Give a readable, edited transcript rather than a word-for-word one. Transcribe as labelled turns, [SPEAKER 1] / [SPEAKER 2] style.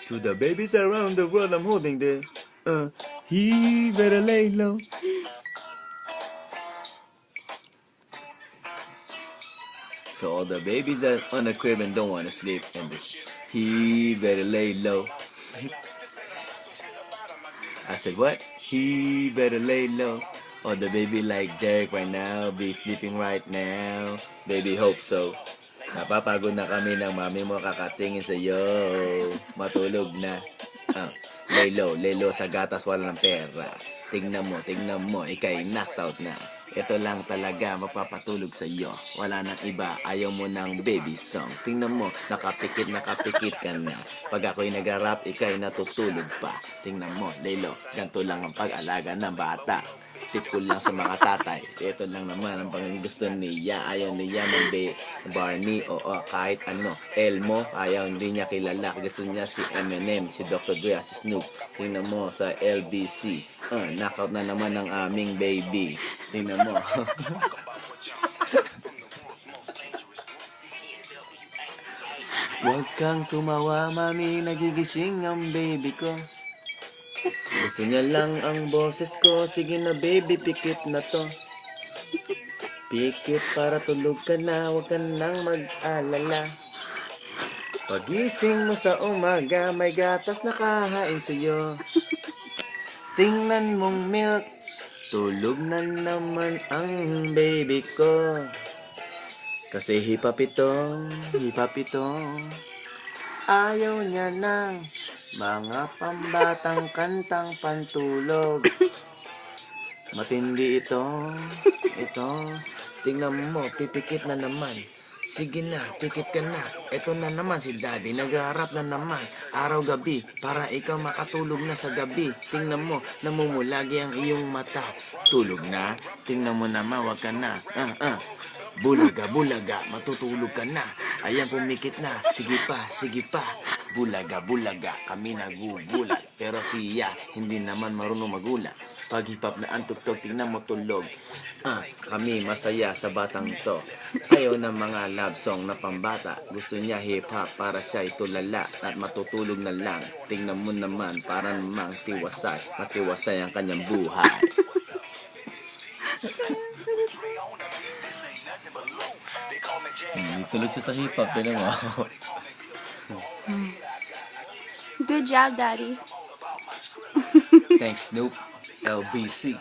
[SPEAKER 1] To the babies around the world, I'm holding the. He better lay low. To all the babies that on the crib and don't wanna sleep, and this, he better lay low. I said what? He better lay low. Or the baby like Derek right now, be sleeping right now. Baby, hope so. Napapagod na kami ng mami mo kakatingin sa'yo. Matulog na. Lay low sa gatas, walang pera. Tingnan mo, ikay knocked out na. Ito lang talaga magpapatulog sa'yo. Wala nang iba, ayaw mo ng baby song. Tingnan mo, nakapikit ka na. Pag ako'y nag-rap, ikay natutulog pa. Tingnan mo, lay low, ganito lang ang pag-alaga ng bata. Tip ko lang sa mga tatay. Ito lang naman ang gusto niya. Ayaw niya ng Barney o kahit ano. Elmo, ayaw hindi niya kilala. Gusto niya si Eminem, si Dr. Dre, si Snoop. Tingnan mo sa LBC. Knockout na naman ng aming baby. Tingnan mo. Huwag kang tumawa, mami. Nagigising ang baby ko. Gusto niya lang ang boses ko. Sige na baby, pikit na to. Pikit para tulog ka na. Huwag ka nang mag-alala. Pagising mo sa umaga, may gatas na kahain sa'yo. Tingnan mong milk, tulog na naman ang baby ko. Kasi hip-hop ito. Ayaw niya ng mga pambatang kantang pantulog. Matindi ito. Tingnan mo, pipikit na naman. Sige na, pikit ka na. Ito na naman si daddy, nag-rap na naman. Araw-gabi, para ikaw makatulog na sa gabi. Tingnan mo, namumulagi ang iyong mata. Tulog na, tingnan mo naman, wag ka na. Bulaga, matutulog ka na. Ayan, pumikit na. Sige pa. Bulaga, kami nagugulat. Pero siya, hindi naman marunong magulat. Pag hip-hop na ang tugtog, tingnan mo tulog. Kami masaya sa batang to. Ayaw ng mga love song na pambata. Gusto niya hip-hop para siya itulala at matutulog na lang. Tingnan mo naman, para namang matiwasay ang kanyang buhay. Tulog siya sa hip-hop, tingnan mo.
[SPEAKER 2] Good job, Daddy.
[SPEAKER 1] Thanks, Snoop. LBC.